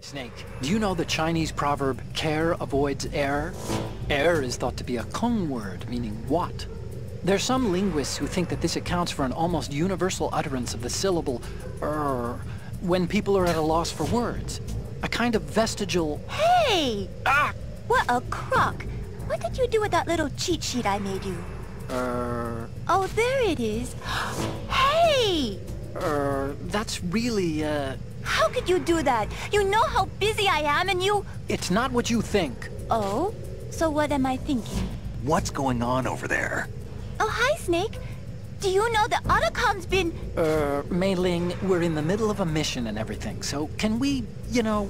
Snake, do you know the Chinese proverb, care avoids error? Error is thought to be a Kung word, meaning what? There's some linguists who think that this accounts for an almost universal utterance of the syllable when people are at a loss for words. A kind of vestigial... Hey! Ah! What a crock! What did you do with that little cheat sheet I made you? Oh, there it is. Hey! That's really, How could you do that? You know how busy I am and you... It's not what you think. Oh? So what am I thinking? What's going on over there? Oh, hi, Snake. Do you know that Otacom's been... Mei Ling, we're in the middle of a mission and everything, so can we, you know...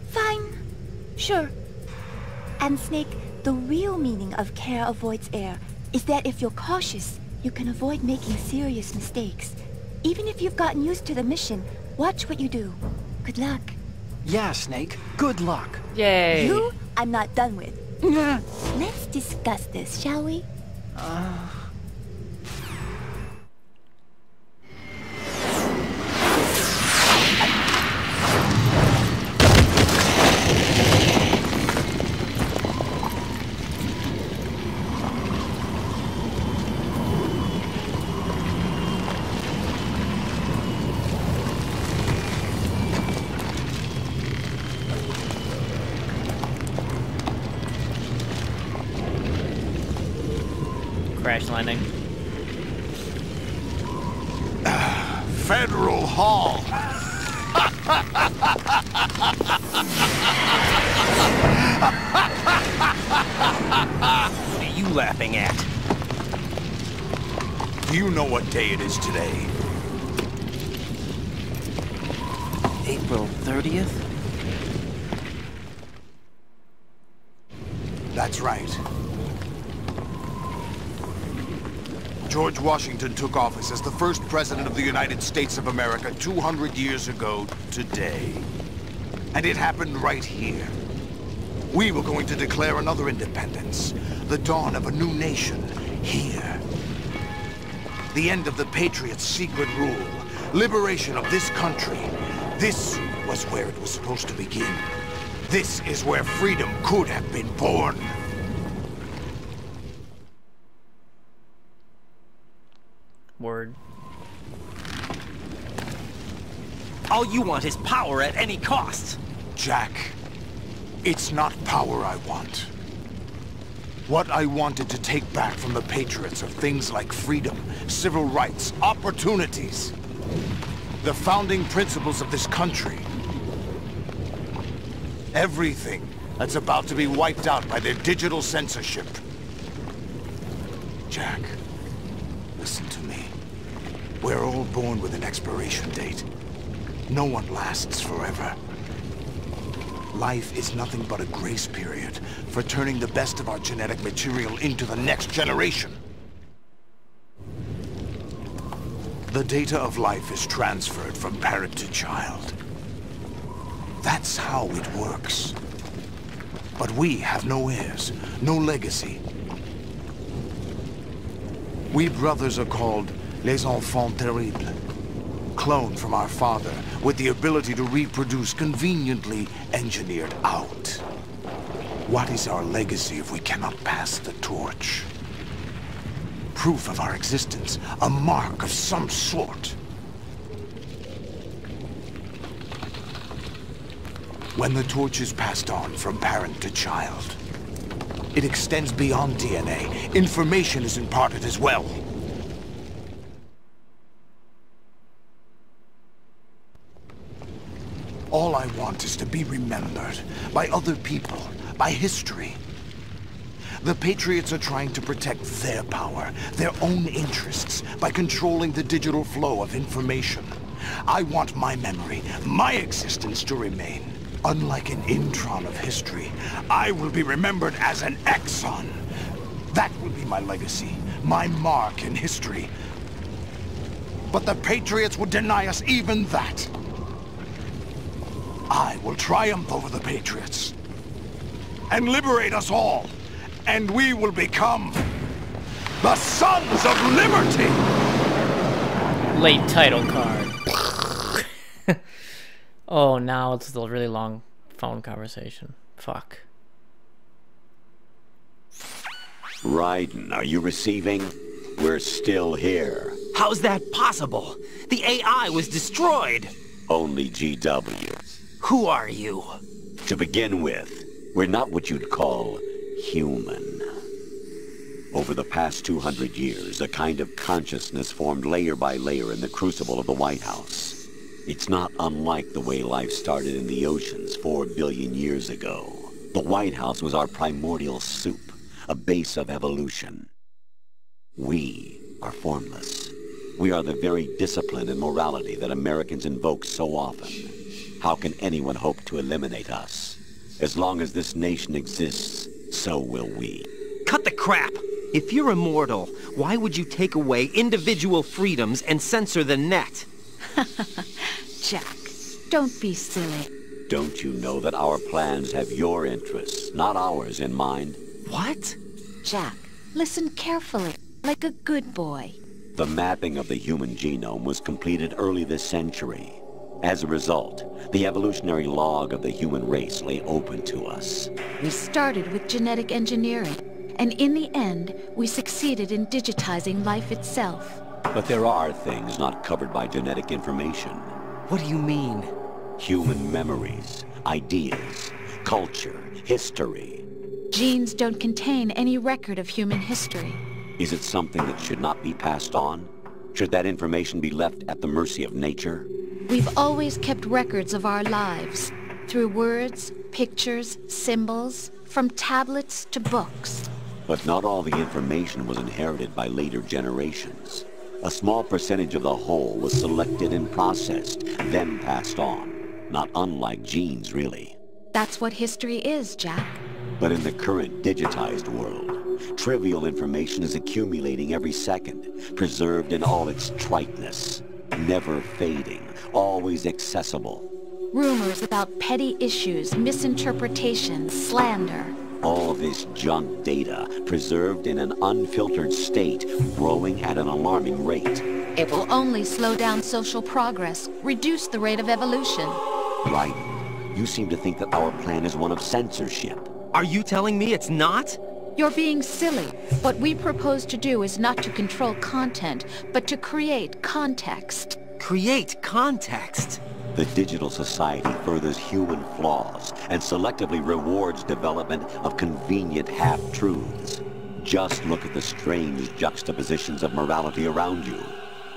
Fine. Sure. And Snake, the real meaning of care avoids error is that if you're cautious, you can avoid making serious mistakes. Even if you've gotten used to the mission, watch what you do. Good luck. Yeah, Snake. Good luck. Yay. You, I'm not done with. Let's discuss this, shall we? Crash landing. Federal Hall. What are you laughing at? Do you know what day it is today? April 30th? That's right. George Washington took office as the first president of the United States of America 200 years ago today. And it happened right here. We were going to declare another independence, the dawn of a new nation, here. The end of the Patriots' secret rule, liberation of this country. This was where it was supposed to begin. This is where freedom could have been born. Word. All you want is power at any cost. Jack, it's not power I want. What I wanted to take back from the Patriots are things like freedom, civil rights, opportunities. The founding principles of this country. Everything that's about to be wiped out by their digital censorship. Jack, listen to me. We're all born with an expiration date. No one lasts forever. Life is nothing but a grace period for turning the best of our genetic material into the next generation. The data of life is transferred from parent to child. That's how it works. But we have no heirs, no legacy. We brothers are called les enfants terribles. Cloned from our father, with the ability to reproduce conveniently engineered out. What is our legacy if we cannot pass the torch? Proof of our existence, a mark of some sort. When the torch is passed on from parent to child, it extends beyond DNA. Information is imparted as well. All I want is to be remembered by other people, by history. The Patriots are trying to protect their power, their own interests, by controlling the digital flow of information. I want my memory, my existence to remain. Unlike an intron of history, I will be remembered as an exon. That will be my legacy, my mark in history. But the Patriots would deny us even that. I will triumph over the Patriots and liberate us all, and we will become the Sons of Liberty! Late title card. Oh, now it's the really long phone conversation. Fuck. Raiden, are you receiving? We're still here. How's that possible? The AI was destroyed. Only GW. Who are you? To begin with, we're not what you'd call human. Over the past 200 years, a kind of consciousness formed layer by layer in the crucible of the White House. It's not unlike the way life started in the oceans 4 billion years ago. The White House was our primordial soup, a base of evolution. We are formless. We are the very discipline and morality that Americans invoke so often. How can anyone hope to eliminate us? As long as this nation exists, so will we. Cut the crap! If you're immortal, why would you take away individual freedoms and censor the net? Jack, don't be silly. Don't you know that our plans have your interests, not ours, in mind? What? Jack, listen carefully, like a good boy. The mapping of the human genome was completed early this century. As a result, the evolutionary log of the human race lay open to us. We started with genetic engineering, and in the end, we succeeded in digitizing life itself. But there are things not covered by genetic information. What do you mean? Human memories, ideas, culture, history. Genes don't contain any record of human history. Is it something that should not be passed on? Should that information be left at the mercy of nature? We've always kept records of our lives, through words, pictures, symbols, from tablets to books. But not all the information was inherited by later generations. A small percentage of the whole was selected and processed, then passed on. Not unlike genes, really. That's what history is, Jack. But in the current digitized world, trivial information is accumulating every second, preserved in all its triteness, never fading, always accessible. Rumors about petty issues, misinterpretations, slander. All this junk data, preserved in an unfiltered state, growing at an alarming rate. It will only slow down social progress, reduce the rate of evolution. Right. You seem to think that our plan is one of censorship. Are you telling me it's not? You're being silly. What we propose to do is not to control content, but to create context. Create context? The digital society furthers human flaws and selectively rewards development of convenient half-truths. Just look at the strange juxtapositions of morality around you.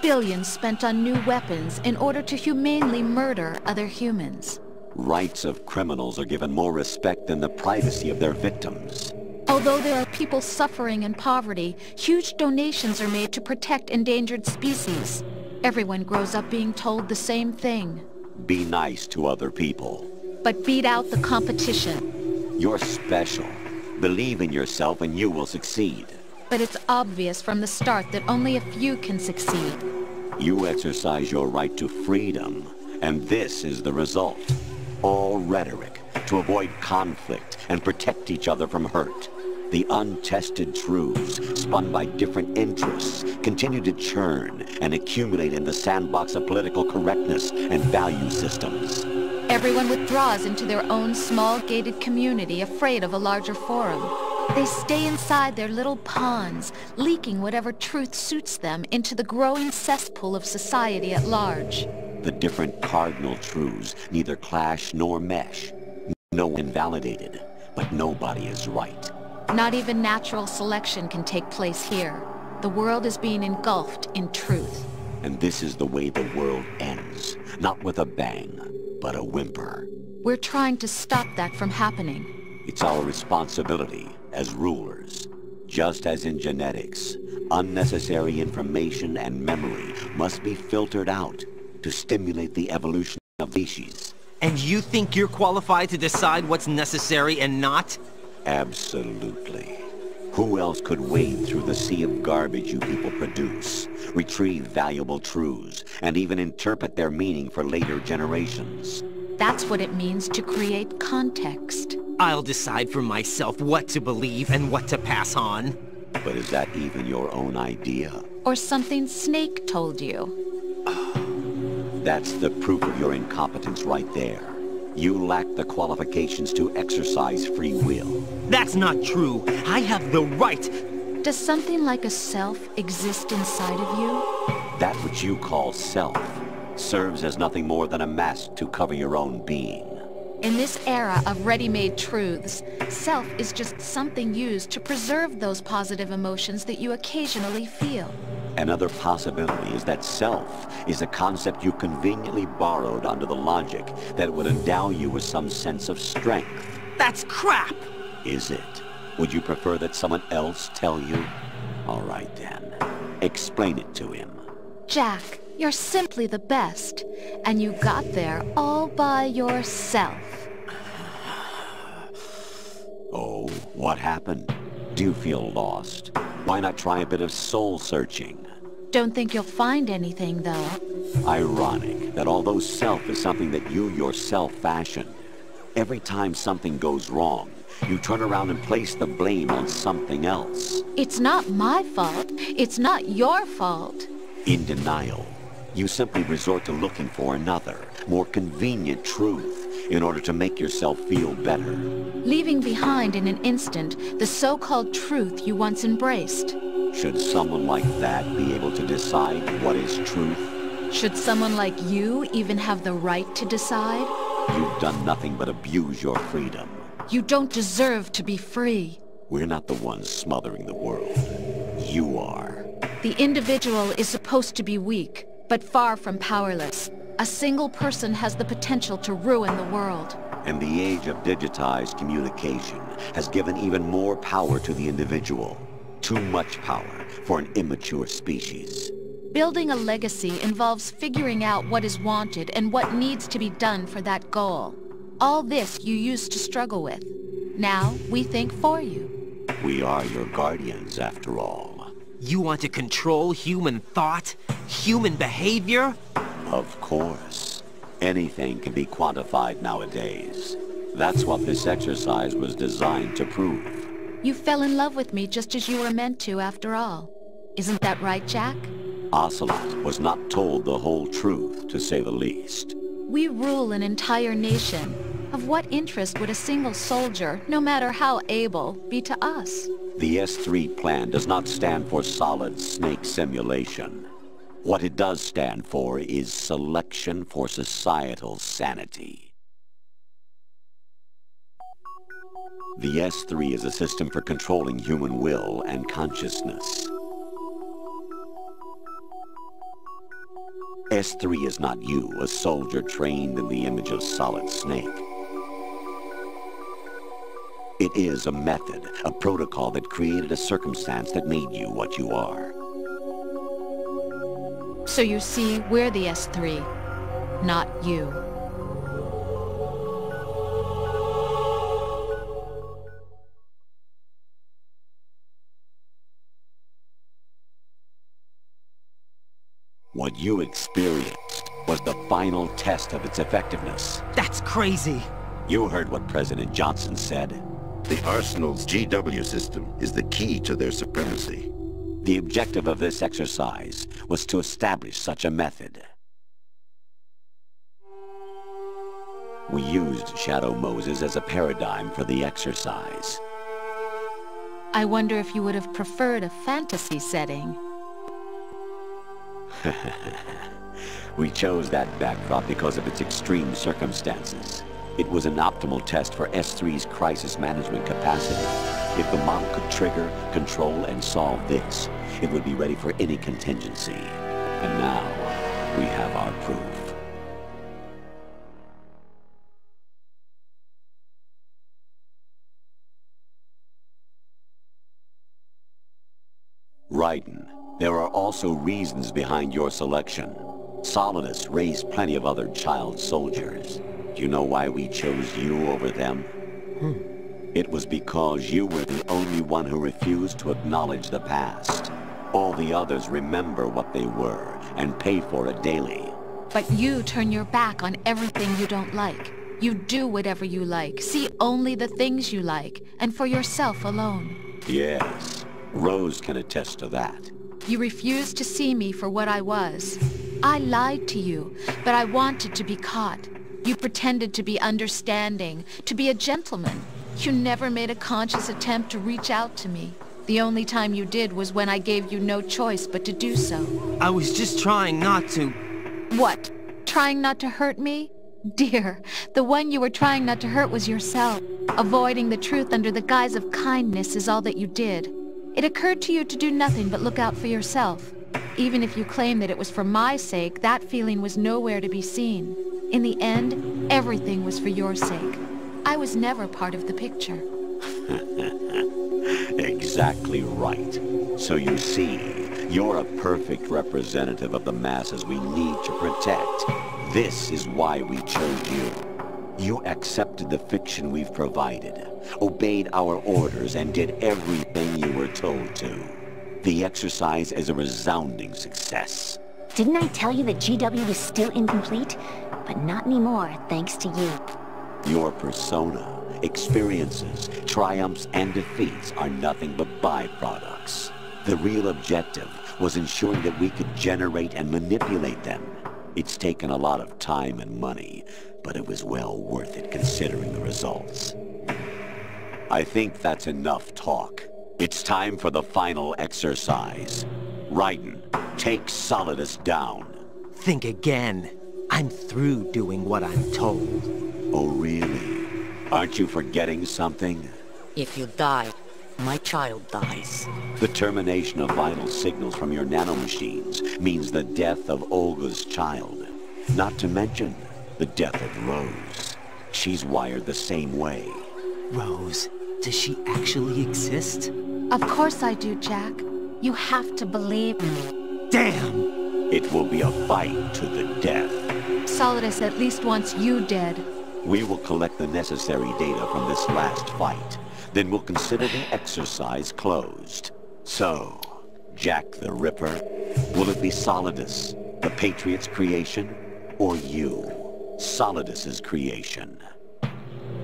Billions spent on new weapons in order to humanely murder other humans. Rights of criminals are given more respect than the privacy of their victims. Although there are people suffering in poverty, huge donations are made to protect endangered species. Everyone grows up being told the same thing. Be nice to other people. But beat out the competition. You're special. Believe in yourself and you will succeed. But it's obvious from the start that only a few can succeed. You exercise your right to freedom, and this is the result. All rhetoric to avoid conflict and protect each other from hurt. The untested truths, spun by different interests, continue to churn and accumulate in the sandbox of political correctness and value systems. Everyone withdraws into their own small gated community, afraid of a larger forum. They stay inside their little ponds, leaking whatever truth suits them into the growing cesspool of society at large. The different cardinal truths neither clash nor mesh. No one invalidated, but nobody is right. Not even natural selection can take place here. The world is being engulfed in truth. And this is the way the world ends. Not with a bang, but a whimper. We're trying to stop that from happening. It's our responsibility as rulers. Just as in genetics, unnecessary information and memory must be filtered out to stimulate the evolution of species. And you think you're qualified to decide what's necessary and not? Absolutely. Who else could wade through the sea of garbage you people produce, retrieve valuable truths, and even interpret their meaning for later generations? That's what it means to create context. I'll decide for myself what to believe and what to pass on. But is that even your own idea? Or something Snake told you? That's the proof of your incompetence right there. You lack the qualifications to exercise free will. That's not true. I have the right. Does something like a self exist inside of you? That which you call self serves as nothing more than a mask to cover your own being. In this era of ready-made truths, self is just something used to preserve those positive emotions that you occasionally feel. Another possibility is that self is a concept you conveniently borrowed under the logic that it would endow you with some sense of strength. That's crap! Is it? Would you prefer that someone else tell you? All right then. Explain it to him. Jack, you're simply the best, and you got there all by yourself. Oh, what happened? Do you feel lost? Why not try a bit of soul-searching? Don't think you'll find anything, though. Ironic that although self is something that you yourself fashioned, every time something goes wrong, you turn around and place the blame on something else. It's not my fault. It's not your fault. In denial, you simply resort to looking for another, more convenient truth in order to make yourself feel better. Leaving behind in an instant the so-called truth you once embraced. Should someone like that be able to decide what is truth? Should someone like you even have the right to decide? You've done nothing but abuse your freedom. You don't deserve to be free. We're not the ones smothering the world. You are. The individual is supposed to be weak, but far from powerless. A single person has the potential to ruin the world. And the age of digitized communication has given even more power to the individual. Too much power for an immature species. Building a legacy involves figuring out what is wanted and what needs to be done for that goal. All this you used to struggle with. Now we think for you. We are your guardians, after all. You want to control human thought? Human behavior? Of course. Anything can be quantified nowadays. That's what this exercise was designed to prove. You fell in love with me just as you were meant to, after all. Isn't that right, Jack? Ocelot was not told the whole truth, to say the least. We rule an entire nation. Of what interest would a single soldier, no matter how able, be to us? The S3 plan does not stand for solid snake simulation. What it does stand for is selection for societal sanity. The S3 is a system for controlling human will and consciousness. S3 is not you, a soldier trained in the image of Solid Snake. It is a method, a protocol that created a circumstance that made you what you are. So you see, we're the S3, not you. What you experienced was the final test of its effectiveness. That's crazy. You heard what President Johnson said. The Arsenal's GW system is the key to their supremacy. The objective of this exercise was to establish such a method. We used Shadow Moses as a paradigm for the exercise. I wonder if you would have preferred a fantasy setting. We chose that backdrop because of its extreme circumstances. It was an optimal test for S3's crisis management capacity. If the model could trigger, control, and solve this, it would be ready for any contingency. And now, we have our proof. Raiden, there are also reasons behind your selection. Solidus raised plenty of other child soldiers. Do you know why we chose you over them? It was because you were the only one who refused to acknowledge the past. All the others remember what they were and pay for it daily. But you turn your back on everything you don't like. You do whatever you like, see only the things you like, and for yourself alone. Yes, Rose can attest to that. You refused to see me for what I was. I lied to you, but I wanted to be caught. You pretended to be understanding, to be a gentleman. You never made a conscious attempt to reach out to me. The only time you did was when I gave you no choice but to do so. I was just trying not to... What? Trying not to hurt me? Dear, the one you were trying not to hurt was yourself. Avoiding the truth under the guise of kindness is all that you did. It occurred to you to do nothing but look out for yourself. Even if you claim that it was for my sake, that feeling was nowhere to be seen. In the end, everything was for your sake. I was never part of the picture. Exactly right. So you see, you're a perfect representative of the masses we need to protect. This is why we chose you. You accepted the fiction we've provided, obeyed our orders, and did everything you were told to. The exercise is a resounding success. Didn't I tell you that GW was still incomplete? But not anymore, thanks to you. Your persona, experiences, triumphs, and defeats are nothing but byproducts. The real objective was ensuring that we could generate and manipulate them. It's taken a lot of time and money, but it was well worth it considering the results. I think that's enough talk. It's time for the final exercise. Raiden, take Solidus down. Think again. I'm through doing what I'm told. Oh, really? Aren't you forgetting something? If you die, my child dies. The termination of vital signals from your nanomachines means the death of Olga's child. Not to mention the death of Rose. She's wired the same way. Rose, does she actually exist? Of course I do, Jack. You have to believe me. Damn! It will be a fight to the death. Solidus at least wants you dead. We will collect the necessary data from this last fight. Then we'll consider the exercise closed. So, Jack the Ripper, will it be Solidus, the Patriot's creation, or you, Solidus's creation?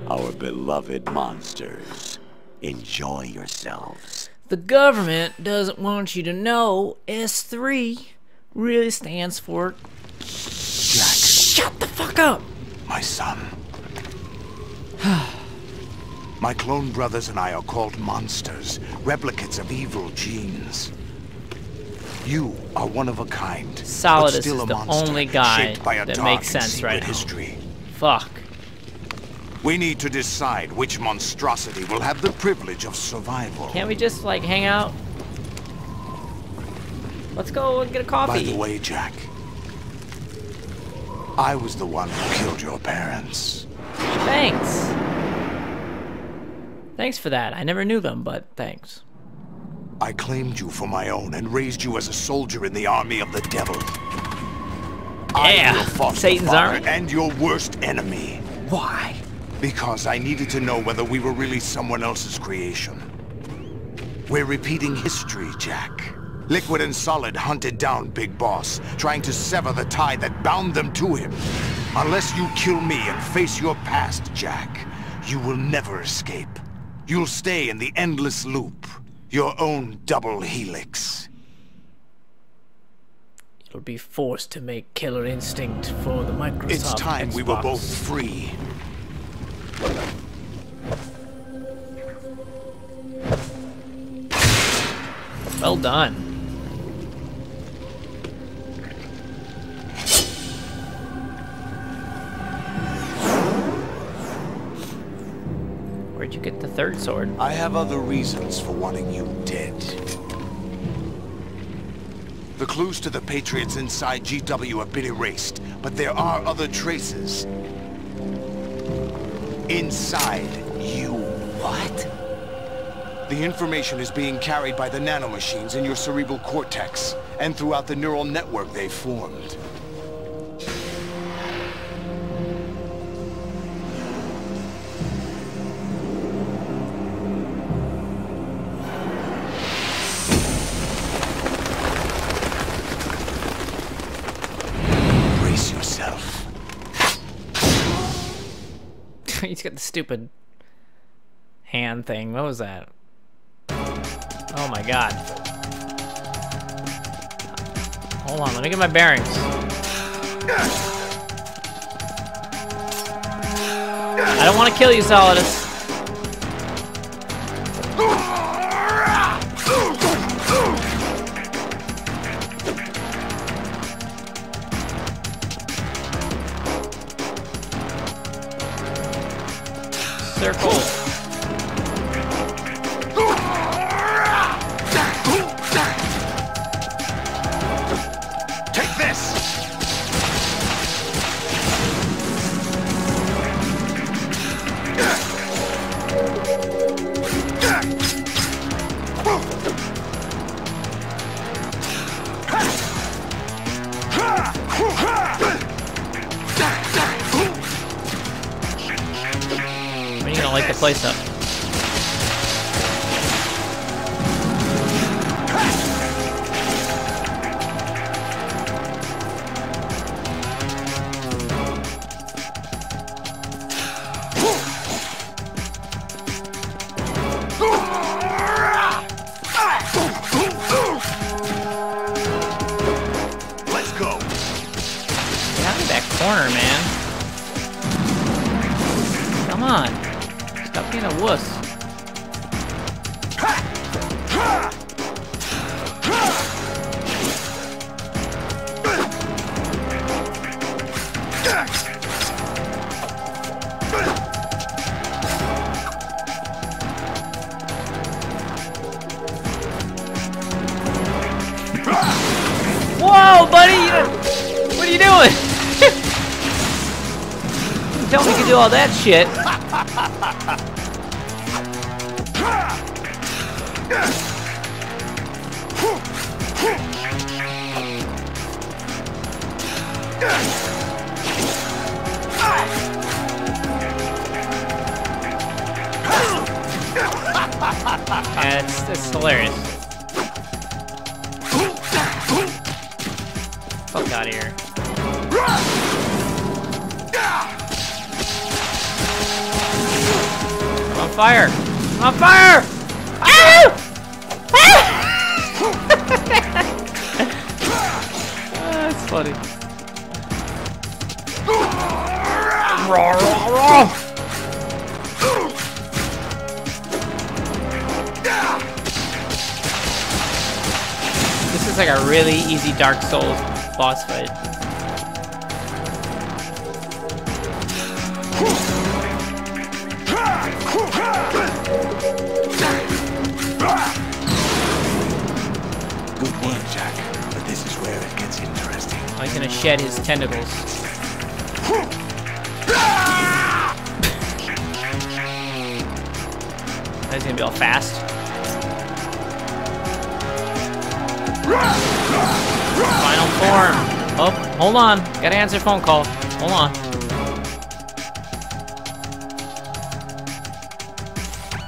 Our beloved monsters, enjoy yourselves. The government doesn't want you to know S3 really stands for... Jack. Shut the fuck up! My son. My clone brothers and I are called monsters, replicates of evil genes. You are one of a kind. Solidus but still is a the monster, only guy shaped by a that dark makes sense and right secret now. history. Fuck. We need to decide which monstrosity will have the privilege of survival. Can't we just, like, hang out? Let's go and get a coffee. By the way, Jack, I was the one who killed your parents. Thanks. Thanks for that. I never knew them, but thanks. I claimed you for my own and raised you as a soldier in the army of the devil. I am your foster Satan's father army? and your worst enemy. Why? Because I needed to know whether we were really someone else's creation. We're repeating history, Jack. Liquid and Solid hunted down Big Boss, trying to sever the tie that bound them to him. Unless you kill me and face your past, Jack, you will never escape. You'll stay in the endless loop, your own double helix. It'll be forced to make Killer Instinct for the Microsoft It's time Xbox. we were both free. Well done. Where'd you get the third sword? I have other reasons for wanting you dead. The clues to the Patriots inside GW have been erased, but there are other traces. Inside you. What? The information is being carried by the nanomachines in your cerebral cortex, and throughout the neural network they've formed. Brace yourself. He's got the stupid hand thing. What was that? Oh my god. Hold on, let me get my bearings. I don't want to kill you, Solidus. Circle. Take this! When are you gonna light the place up? Let's go. Get out of that corner, man. Come on. Stop being a wuss. Whoa, buddy! What are you doing? Tell me you can do all that shit. Yeah, it's hilarious. Fuck out of here. I'm on fire! I'm on fire! Ow! That's funny. Raw, raw, raw! This is like a really easy Dark Souls boss fight. Good work, Jack. But this is where it gets interesting. Oh, he's gonna shed his tentacles. He's gonna be all fast. Final form. Oh, hold on. Gotta answer a phone call. Hold on.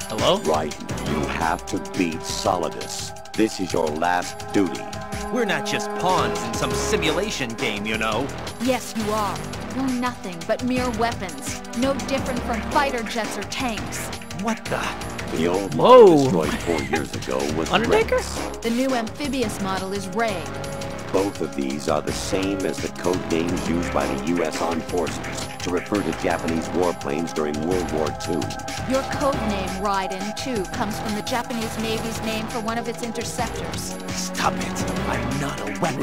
Hello? Right. You have to beat Solidus. This is your last duty. We're not just pawns in some simulation game, you know. Yes, you are. You're nothing but mere weapons. No different from fighter jets or tanks. What the? The old Whoa. model destroyed 4 years ago was Undertaker? Rex. The new amphibious model is Ray. Both of these are the same as the code names used by the U.S. Armed Forces to refer to Japanese warplanes during World War II. Your code name, Raiden, too, comes from the Japanese Navy's name for one of its interceptors. Stop it. I'm not a weapon.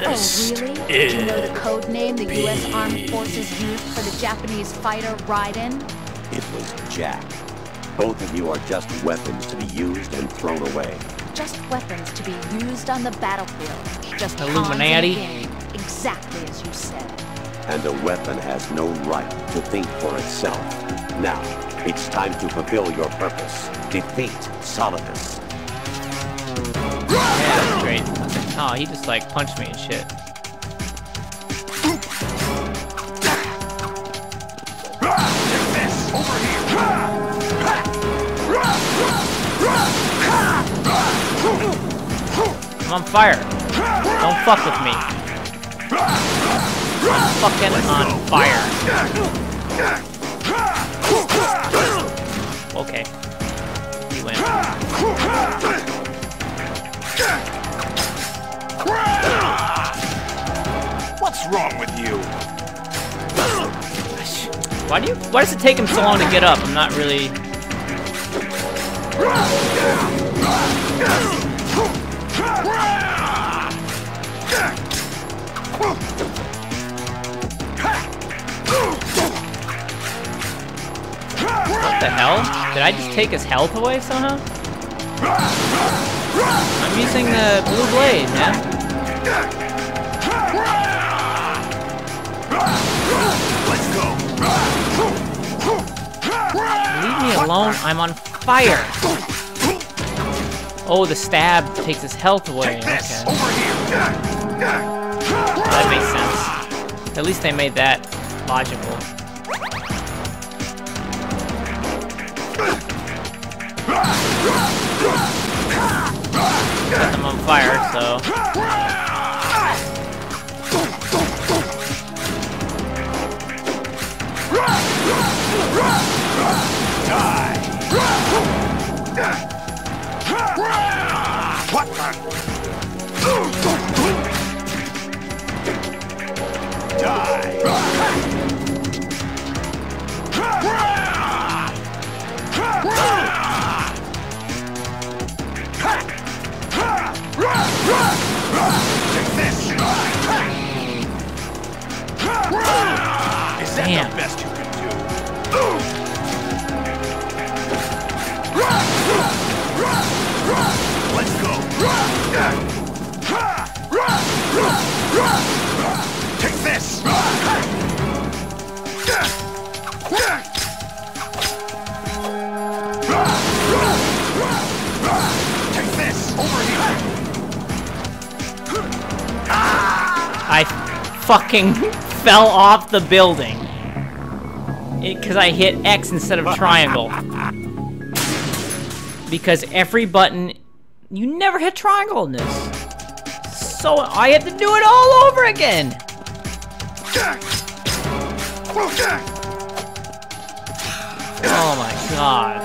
Oh, really? Did you know the code name the U.S. Armed Forces used for the Japanese fighter Raiden? It was Jack. Both of you are just weapons to be used and thrown away. Just weapons to be used on the battlefield. Just Illuminati. pawns in a game, exactly as you said. And a weapon has no right to think for itself. Now, it's time to fulfill your purpose. Defeat Solidus. Yeah, that's great. Oh, he just like punched me and shit. I'm on fire. Don't fuck with me. I'm fucking on fire. Okay. You win. What's wrong with you? Why does it take him so long to get up? I'm not really... What the hell? Did I just take his health away somehow? I'm using the blue blade, man. Let's go. Leave me alone, I'm on fire. Oh, the stab takes his health away. Okay. That makes sense. At least they made that logical. Set them on fire, so... Die! What the? Die! Take this! Is that Damn. the best you can do? Let's go! Take this! Take this! Over here! I fucking fell off the building. Because I hit X instead of triangle. Because every button... You never hit triangle in this. So I had to do it all over again. Oh my god.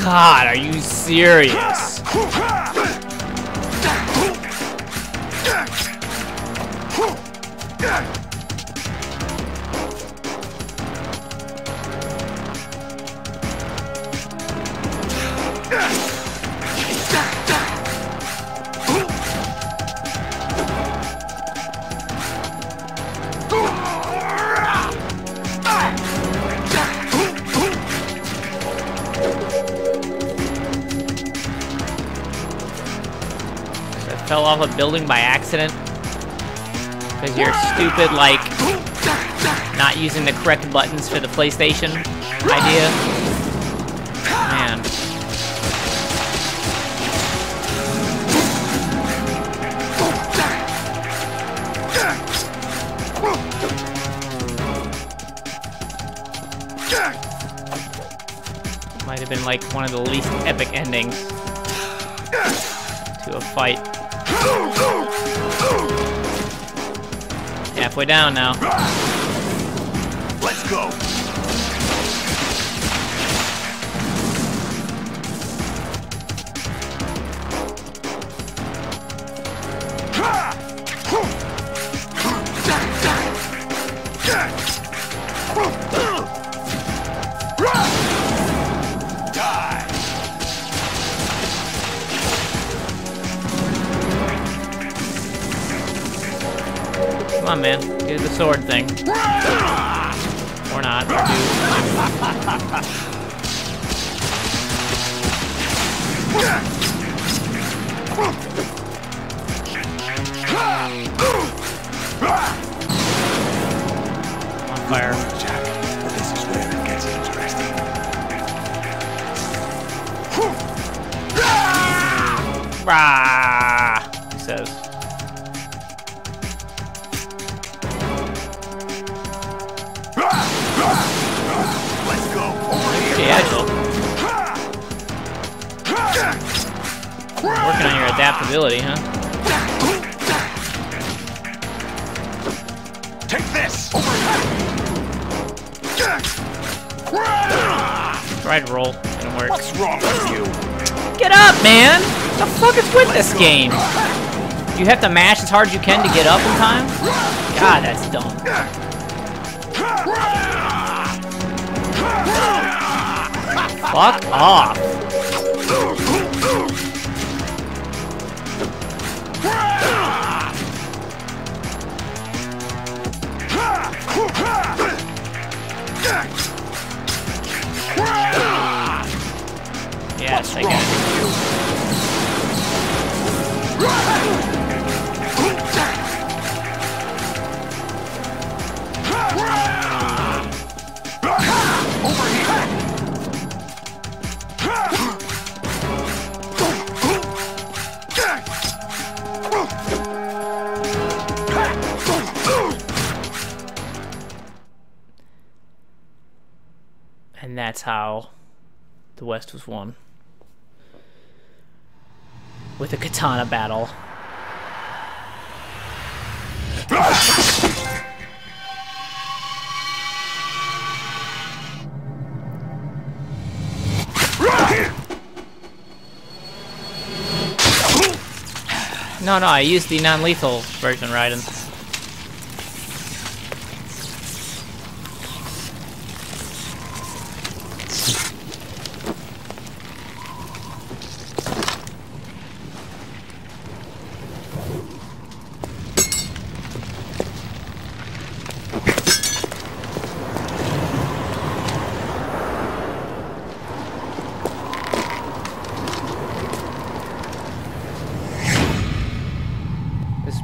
God, are you serious? Fell off a building by accident because you're stupid, like not using the correct buttons for the PlayStation idea. Man. Might have been like one of the least epic endings to a fight. Halfway down now. Let's go. Come on, man. Do the sword thing. Or not. On fire. Jack, this is where it gets interesting. Rah! He says. Let's go. Pretty agile. Working on your adaptability, huh? Take this. Tried to roll. Didn't work. What's wrong with you? Get up, man! What the fuck is with this game? You have to mash as hard as you can to get up in time? God, that's dumb. Fuck off. Yes, I get it. And that's how the West was won. With a katana battle. No, I used the non-lethal version, Raiden.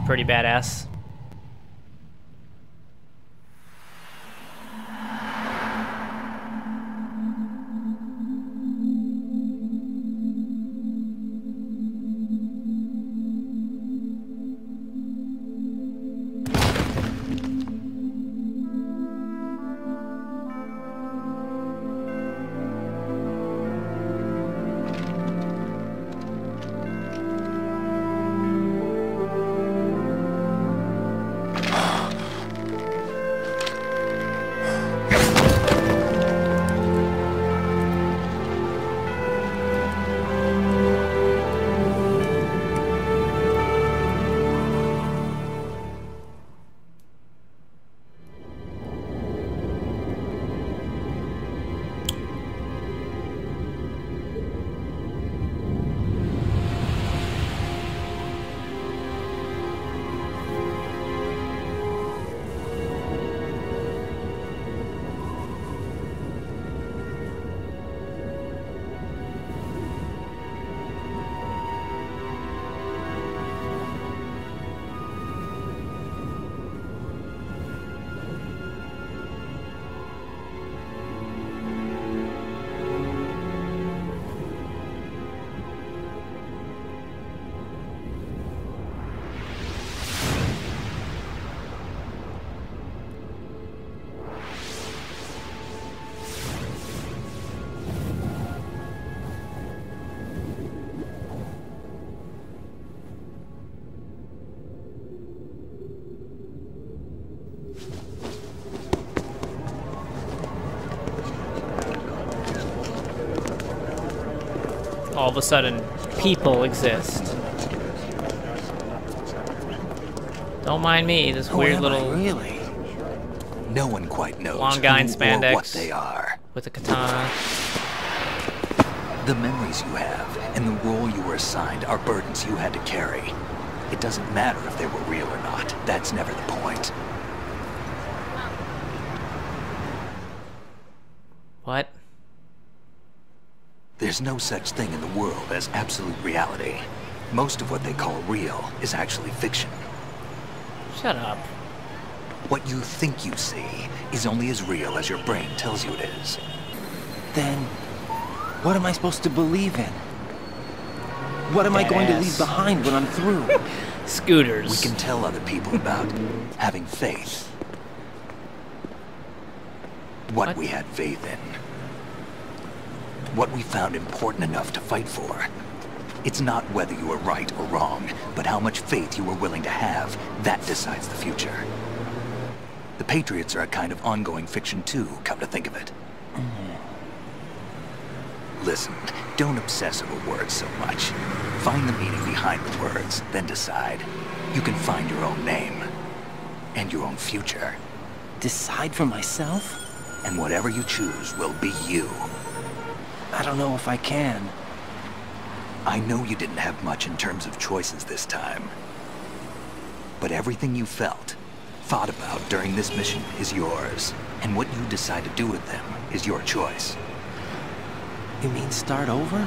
Pretty badass. All of a sudden, people exist. Don't mind me, this weird little... Really? No one quite knows long guy in who spandex or what they are. with a katana. The memories you have and the role you were assigned are burdens you had to carry. It doesn't matter if they were real or not. That's never the point. What? There's no such thing in the world as absolute reality. Most of what they call real is actually fiction. Shut up. What you think you see is only as real as your brain tells you it is. Then, what am I supposed to believe in? What am I going to leave behind when I'm through? Scooters. We can tell other people about having faith. What we had faith in. What we found important enough to fight for. It's not whether you were right or wrong, but how much faith you were willing to have. That decides the future. The Patriots are a kind of ongoing fiction too, come to think of it. Listen, don't obsess over words so much. Find the meaning behind the words, then decide. You can find your own name. And your own future. Decide for myself? And whatever you choose will be you. I don't know if I can. I know you didn't have much in terms of choices this time. But everything you felt, thought about during this mission is yours. And what you decide to do with them is your choice. You mean start over?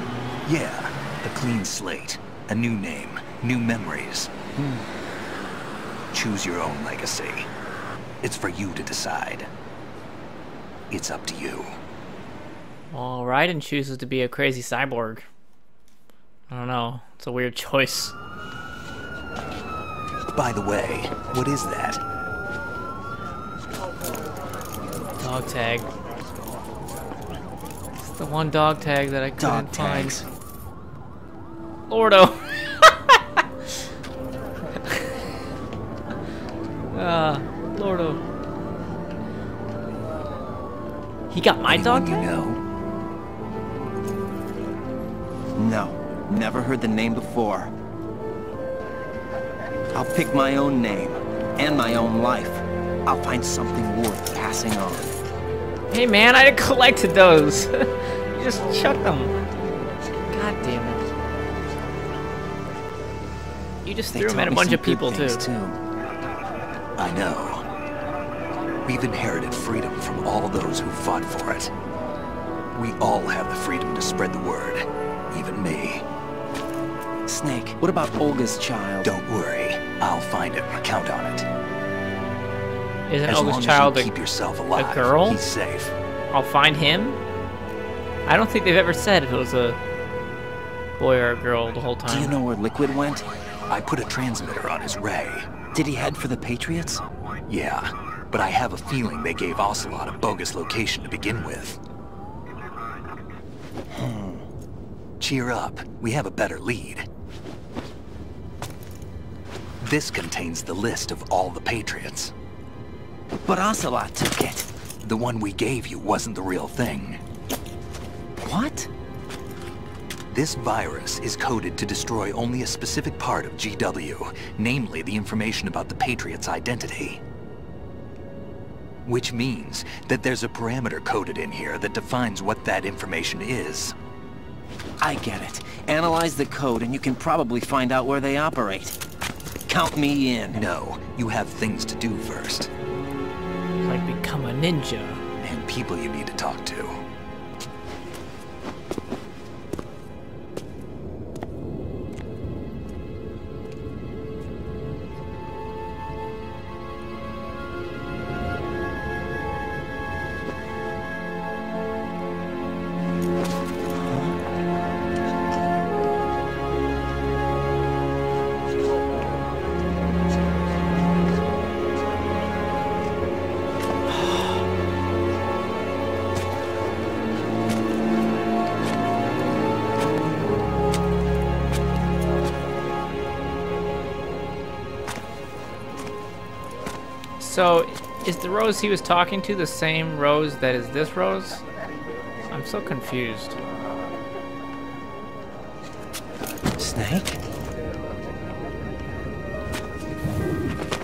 Yeah, a clean slate, a new name, new memories. Choose your own legacy. It's for you to decide. It's up to you. Well, Raiden chooses to be a crazy cyborg. I don't know. It's a weird choice. By the way, what is that? Dog tag. It's the one dog tag that I couldn't find. Lordo. Lordo. He got my dog tag? You know? No, never heard the name before. I'll pick my own name, and my own life. I'll find something worth passing on. Hey man, I collected those. You just chucked them. God damn it. You just threw them at a bunch of people too. I know. We've inherited freedom from all those who fought for it. We all have the freedom to spread the word. Even me. Snake, what about Olga's child? Don't worry. I'll find him. Count on it. Isn't as Olga's child keep yourself alive, a girl? He's safe. I'll find him? I don't think they've ever said if it was a boy or a girl the whole time. Do you know where Liquid went? I put a transmitter on his ray. Did he head for the Patriots? Yeah, but I have a feeling they gave Ocelot a bogus location to begin with. Cheer up. We have a better lead. This contains the list of all the Patriots. But Ocelot took it. The one we gave you wasn't the real thing. What? This virus is coded to destroy only a specific part of GW, namely the information about the Patriots' identity. Which means that there's a parameter coded in here that defines what that information is. I get it. Analyze the code and you can probably find out where they operate. Count me in. No, you have things to do first. Like become a ninja. And people you need to talk to. So, is the Rose he was talking to the same Rose that is this Rose? I'm so confused. Snake?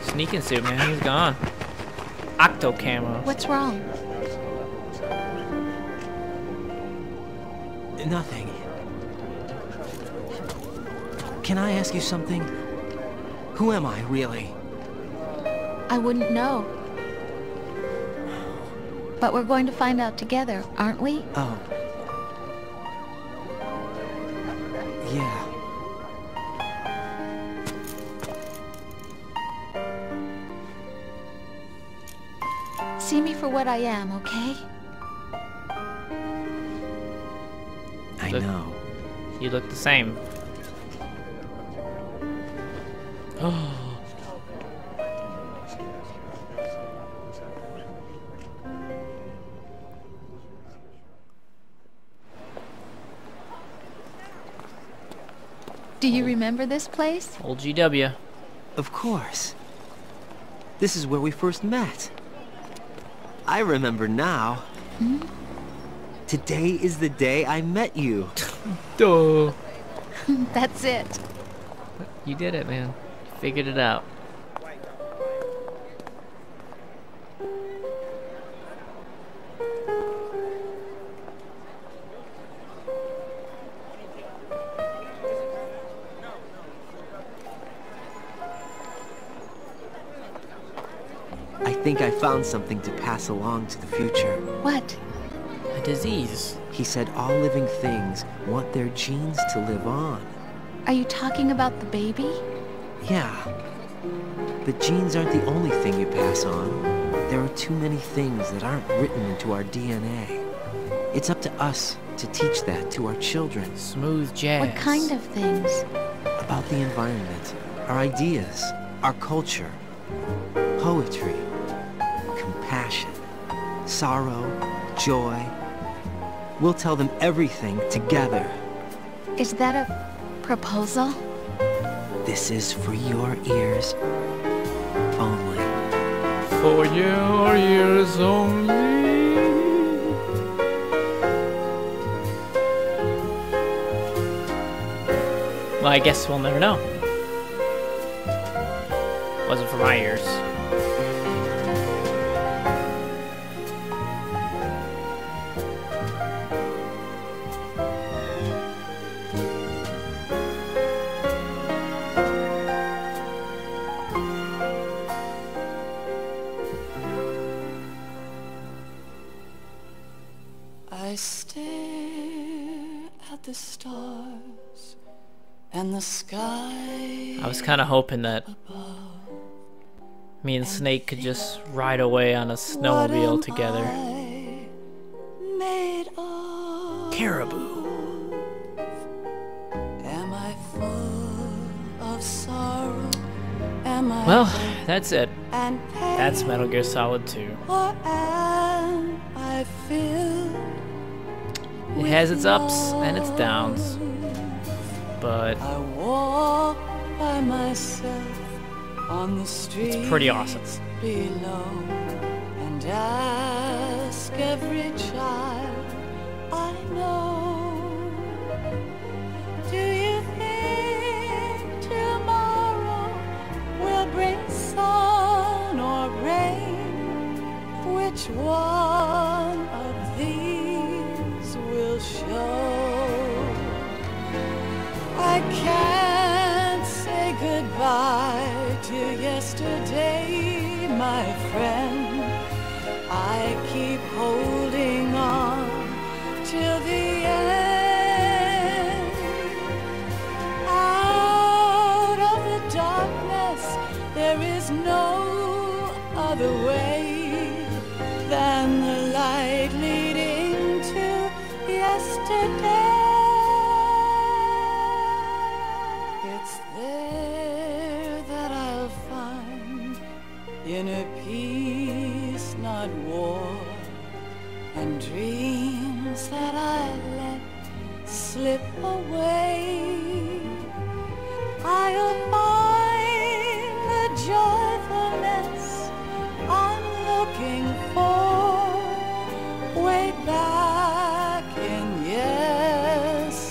Sneaking suit, man, he's gone. Octo camo. What's wrong? Nothing. Can I ask you something? Who am I, really? I wouldn't know. But we're going to find out together, aren't we? Oh. Yeah. See me for what I am, okay? I know. You look the same. Oh. Do you remember this place? Old GW. Of course. This is where we first met. I remember now. Today is the day I met you. Duh. That's it. You did it, man. You figured it out. I think I found something to pass along to the future. What? A disease. He said all living things want their genes to live on. Are you talking about the baby? Yeah. The genes aren't the only thing you pass on. There are too many things that aren't written into our DNA. It's up to us to teach that to our children. Smooth jazz. What kind of things? About the environment, our ideas, our culture, poetry, compassion, sorrow, joy. We'll tell them everything together. Is that a proposal? This is for your ears only. For your ears only. Well, I guess we'll never know. Wasn't for my ears. I stare at the stars and the sky. I was kind of hoping that me and Snake could just ride away on a snowmobile together. Caribou. Am I full of sorrow? Am I Well, that's it. That's Metal Gear Solid 2. or am I filled? It has its ups and its downs, but I walk by myself on the street. it's pretty awesome. Below and ask every child I know, do you think tomorrow will bring sun or rain? Which one of these will show? I can't say goodbye to yesterday, my friend. I keep holding on till the end. Out of the darkness, there is no other way than the light leading to yesterday. It's there that I'll find inner peace, not war, and dreams that I let slip away. I'll find the joyfulness I'm looking for way back in yesterday.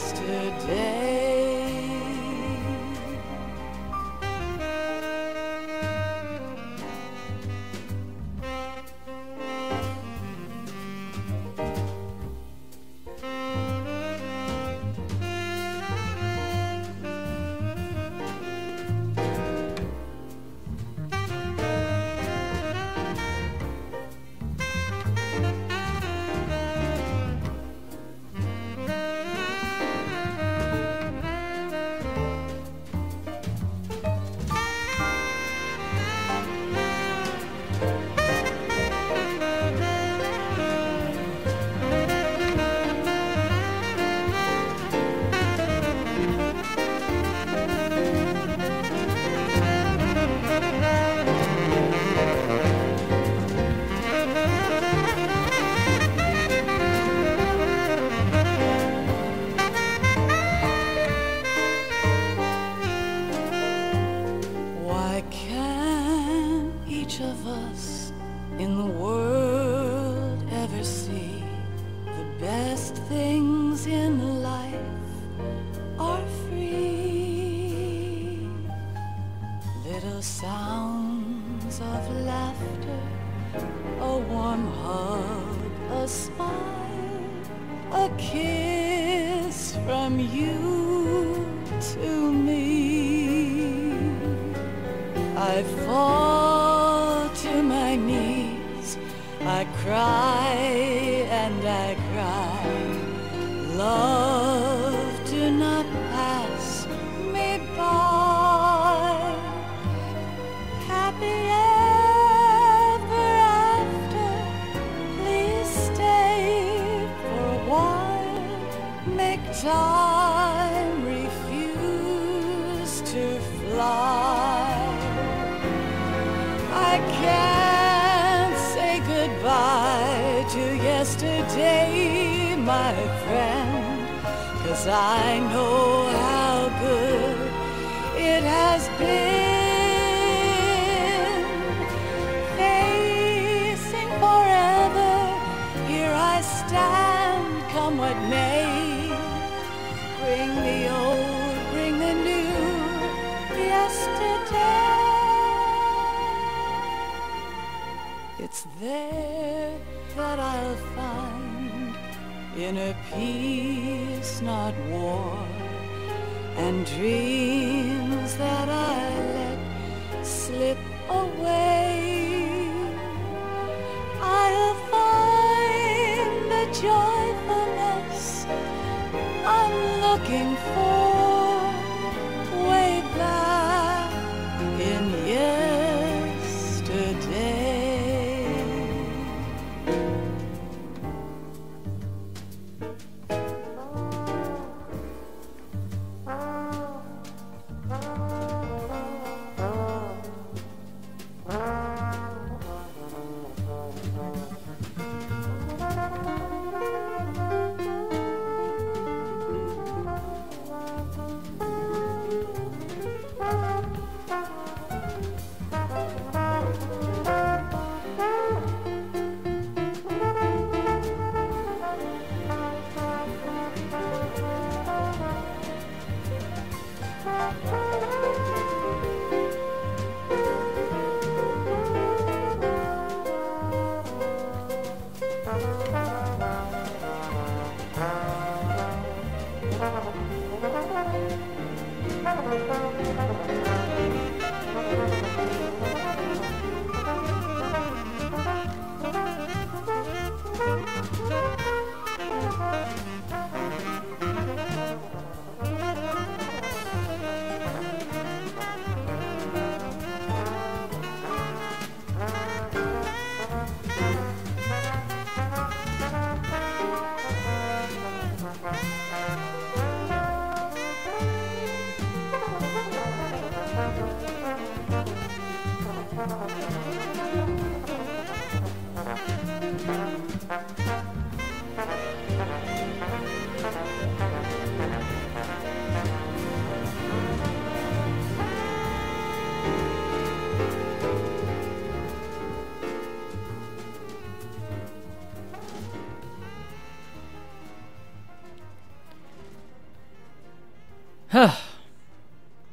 smile, a kiss from you to me. I fall to my knees, I cry and I cry. Love, do not pass me by. Happy ever after, please stay for a while. Make time refuse to fly. I can't say goodbye to yesterday, my friend, 'cause I know how good it has been. Facing forever, here I stand, come what may. Bring the old, bring the new, yesterday. It's there that I'll find inner peace, not war, and dreams that I let slip away. I'll find the joyfulness I'm looking for way back in yesterday.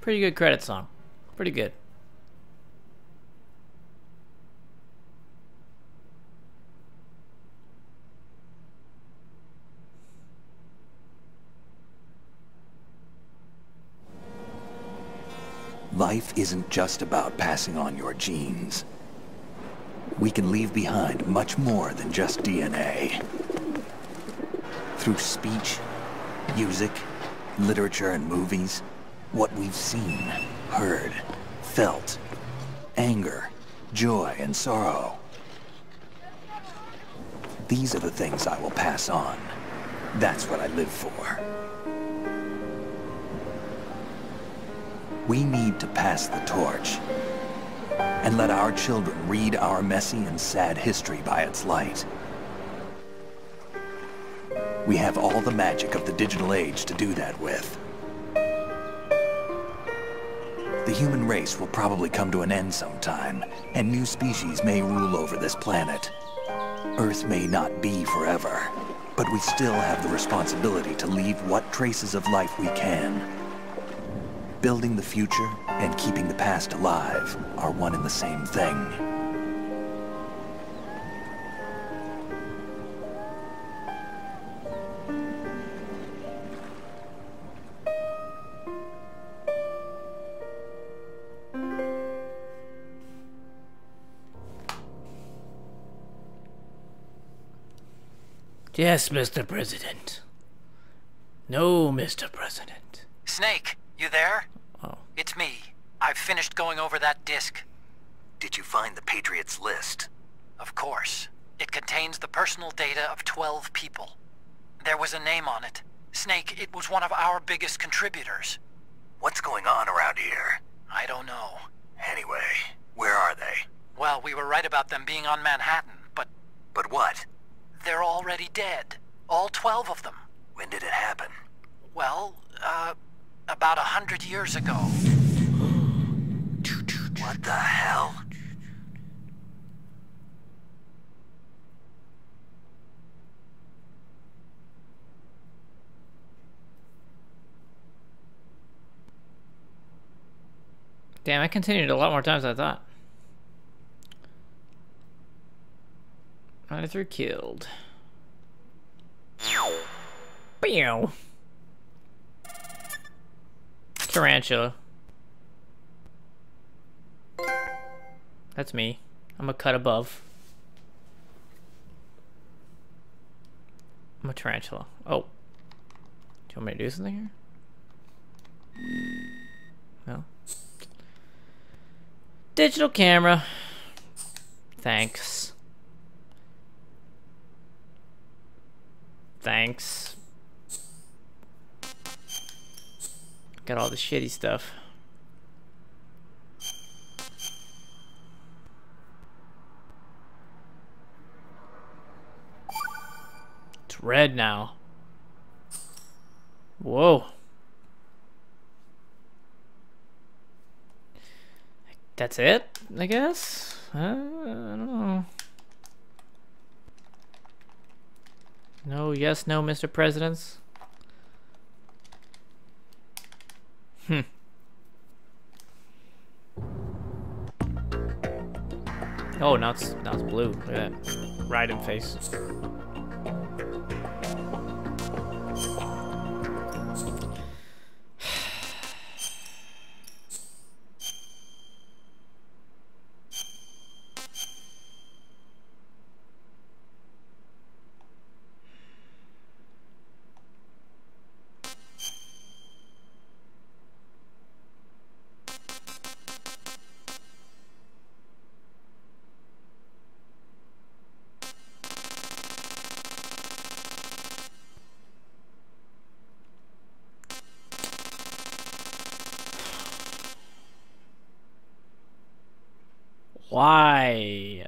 Pretty good credit song. Pretty good. Life isn't just about passing on your genes. We can leave behind much more than just DNA. Through speech, music, literature, and movies, what we've seen, heard, felt, anger, joy, and sorrow. These are the things I will pass on. That's what I live for. We need to pass the torch and let our children read our messy and sad history by its light. We have all the magic of the digital age to do that with. The human race will probably come to an end sometime, and new species may rule over this planet. Earth may not be forever, but we still have the responsibility to leave what traces of life we can. Building the future and keeping the past alive are one and the same thing. Yes, Mr. President. No, Mr. President. Snake, you there? Oh. It's me. I've finished going over that disk. Did you find the Patriots list? Of course. It contains the personal data of 12 people. There was a name on it. Snake, it was one of our biggest contributors. What's going on around here? I don't know. Anyway, where are they? Well, we were right about them being on Manhattan, but... But what? They're already dead. All 12 of them. When did it happen? Well, about 100 years ago. What the hell? Damn, I continued a lot more times than I thought. 93 killed. Meow. Tarantula. That's me. I'm a cut above. I'm a tarantula. Oh. Do you want me to do something here? No. Digital camera. Thanks. Thanks. Got all the shitty stuff. It's red now. Whoa. That's it, I guess? I don't know. No, yes, no, Mr. Presidents. Oh, now it's blue. Look at that. Right in face. Why?